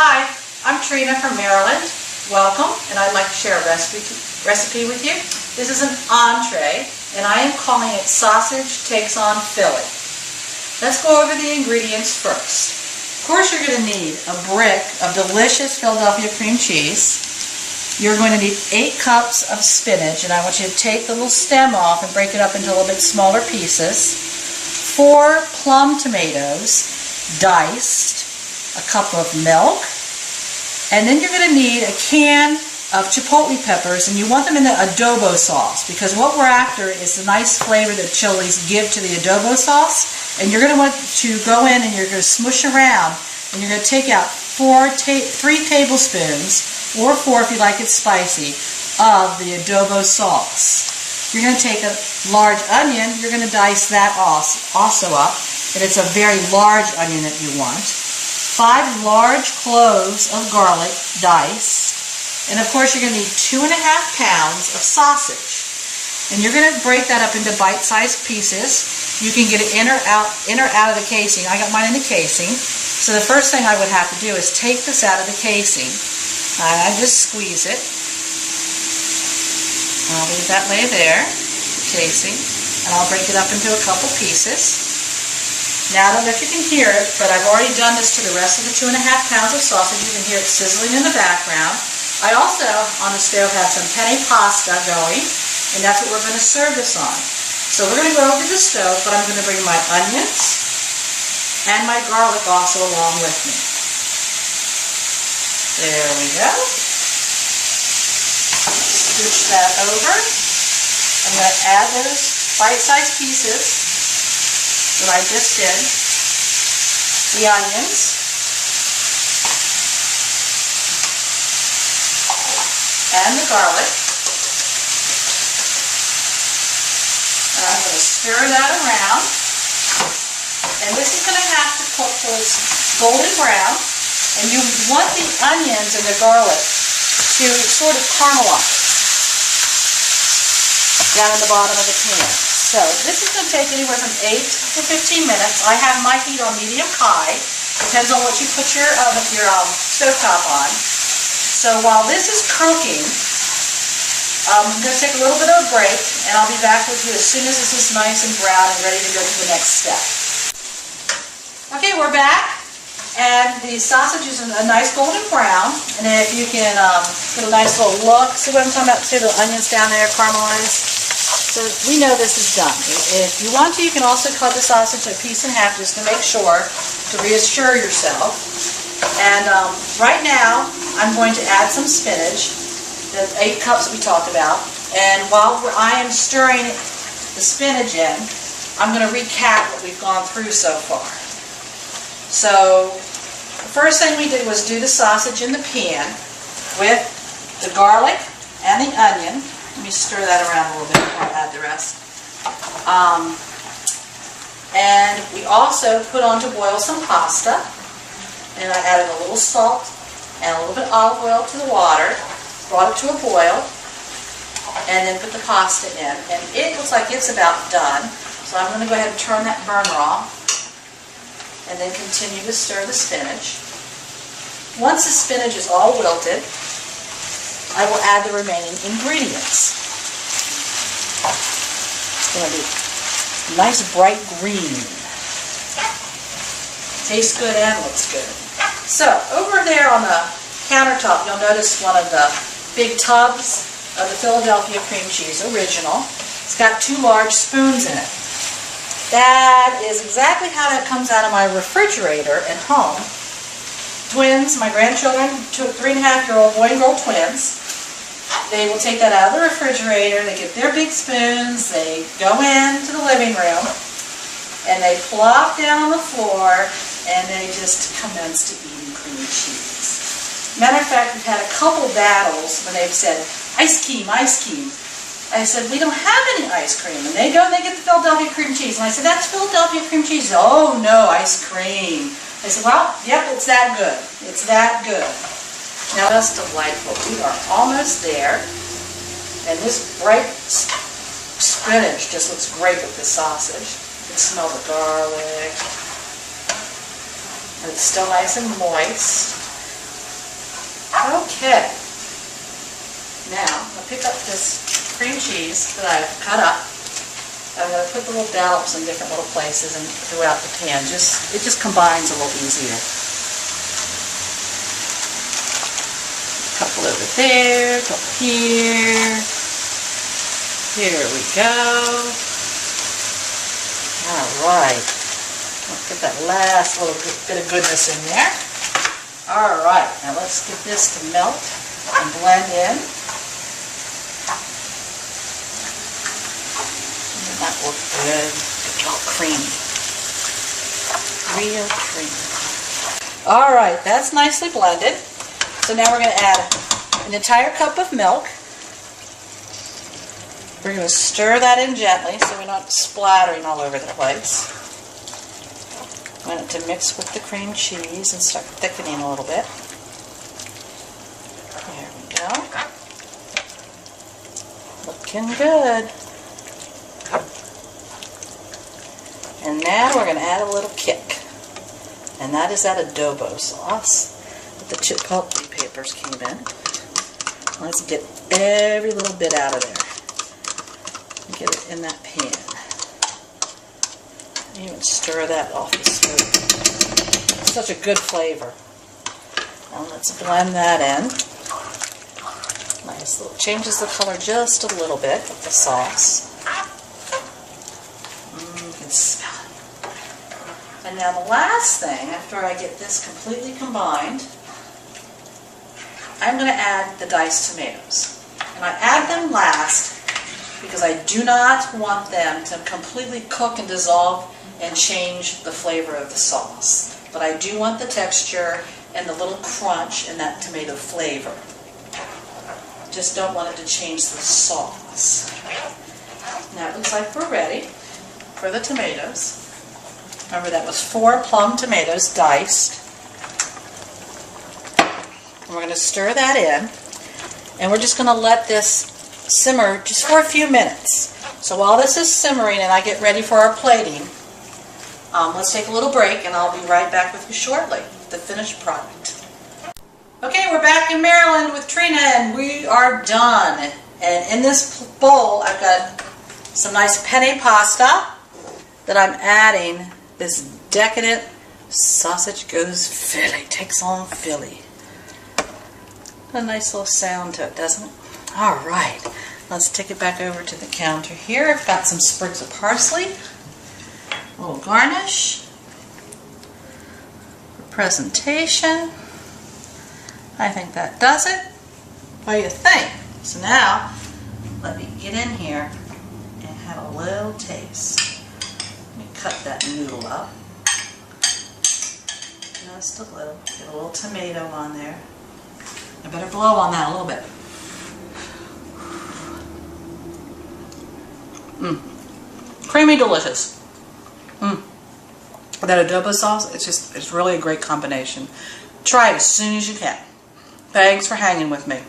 Hi, I'm Trina from Maryland. Welcome, and I'd like to share a recipe with you. This is an entree, and I am calling it Sausage Takes on Philly. Let's go over the ingredients first. Of course, you're going to need a brick of delicious Philadelphia cream cheese. You're going to need 8 cups of spinach, and I want you to take the little stem off and break it up into a little bit smaller pieces. 4 plum tomatoes, diced, a cup of milk, and then you're going to need a can of chipotle peppers, and you want them in the adobo sauce, because what we're after is the nice flavor that chilies give to the adobo sauce. And you're going to want to go in and you're going to smush around, and you're going to take out 3 tablespoons, or 4 if you like it spicy, of the adobo sauce. You're going to take a large onion, you're going to dice that also up, and it's a very large onion that you want. 5 large cloves of garlic diced, and of course you're going to need 2.5 pounds of sausage. And you're going to break that up into bite-sized pieces. You can get it in or out of the casing. I got mine in the casing. So the first thing I would have to do is take this out of the casing. I just squeeze it. I'll leave that lay there, the casing, and I'll break it up into a couple pieces. Now, I don't know if you can hear it, but I've already done this to the rest of the 2.5 pounds of sausage. You can hear it sizzling in the background. I also, on the stove, have some penne pasta going, and that's what we're going to serve this on. So we're going to go over to the stove, but I'm going to bring my onions and my garlic also along with me. There we go. Scooch that over. I'm going to add those bite-sized pieces that I just did, the onions, and the garlic. And I'm going to stir that around. And this is going to have to cook till it's golden brown. And you want the onions and the garlic to sort of caramelize down in the bottom of the pan. So this is going to take anywhere from 8 to 15 minutes. I have my heat on medium-high. Depends on what you put your stovetop on. So while this is cooking, I'm going to take a little bit of a break, and I'll be back with you as soon as this is nice and brown and ready to go to the next step. Okay, we're back, and the sausage is a nice golden brown. And if you can get a nice little look, see what I'm talking about? See the onions down there caramelized? So we know this is done. If you want to, you can also cut the sausage a piece in half just to make sure, to reassure yourself. And right now, I'm going to add some spinach, the 8 cups we talked about. And while I am stirring the spinach in, I'm going to recap what we've gone through so far. So the first thing we did was do the sausage in the pan with the garlic and the onion. Let me stir that around a little bit before I add the rest. And we also put on to boil some pasta. And I added a little salt and a little bit of olive oil to the water. Brought it to a boil. And then put the pasta in. And it looks like it's about done. So I'm going to go ahead and turn that burner off. And then continue to stir the spinach. Once the spinach is all wilted, I will add the remaining ingredients. It's going to be nice bright green. Tastes good and looks good. So, over there on the countertop, you'll notice one of the big tubs of the Philadelphia cream cheese, original. It's got 2 large spoons in it. That is exactly how that comes out of my refrigerator at home. Twins, my grandchildren, 3.5-year-old boy and girl twins. They will take that out of the refrigerator, they get their big spoons, they go into the living room, and they plop down on the floor, and they just commence to eating cream cheese. Matter of fact, we've had a couple battles when they've said, ice cream, ice cream. I said, we don't have any ice cream. And they go and they get the Philadelphia cream cheese. And I said, that's Philadelphia cream cheese. Oh, no, ice cream. I said, well, yep, it's that good. It's that good. Now that's delightful. We are almost there. And this bright spinach just looks great with the sausage. You can smell the garlic. And it's still nice and moist. Okay. Now, I'll pick up this cream cheese that I've cut up. I'm going to put the little dollops in different little places and throughout the pan. It just combines a little easier. A couple over there, a couple here. Here we go. All right. Let's get that last little bit of goodness in there. All right. Now let's get this to melt and blend in. That will look good. It's all creamy. Real creamy. All right, that's nicely blended. So now we're going to add an entire cup of milk. We're going to stir that in gently so we're not splattering all over the place. I want it to mix with the cream cheese and start thickening a little bit. There we go. Looking good. And now we're going to add a little kick. And that is that adobo sauce that the chipotle papers came in. Let's get every little bit out of there. And get it in that pan. Even stir that off the stove. It's such a good flavor. Now let's blend that in. Nice little, changes the color just a little bit of the sauce. You can smell it. And now the last thing, after I get this completely combined, I'm going to add the diced tomatoes. And I add them last because I do not want them to completely cook and dissolve and change the flavor of the sauce. But I do want the texture and the little crunch and that tomato flavor. Just don't want it to change the sauce. Now it looks like we're ready for the tomatoes. Remember, that was 4 plum tomatoes diced. And we're going to stir that in. And we're just going to let this simmer just for a few minutes. So while this is simmering and I get ready for our plating, let's take a little break and I'll be right back with you shortly with the finished product. Okay, we're back in Maryland with Trina and we are done. And in this bowl I've got some nice penne pasta that I'm adding this decadent sausage goes Philly, takes on Philly. A nice little sound to it, doesn't it? All right, let's take it back over to the counter here. I've got some sprigs of parsley, a little garnish for presentation. I think that does it. What do you think? So now, let me get in here and have a little taste. Let me cut that noodle up. Just a little. Get a little tomato on there. I better blow on that a little bit. Creamy, delicious. That adobo sauce, it's really a great combination. Try it as soon as you can. Thanks for hanging with me.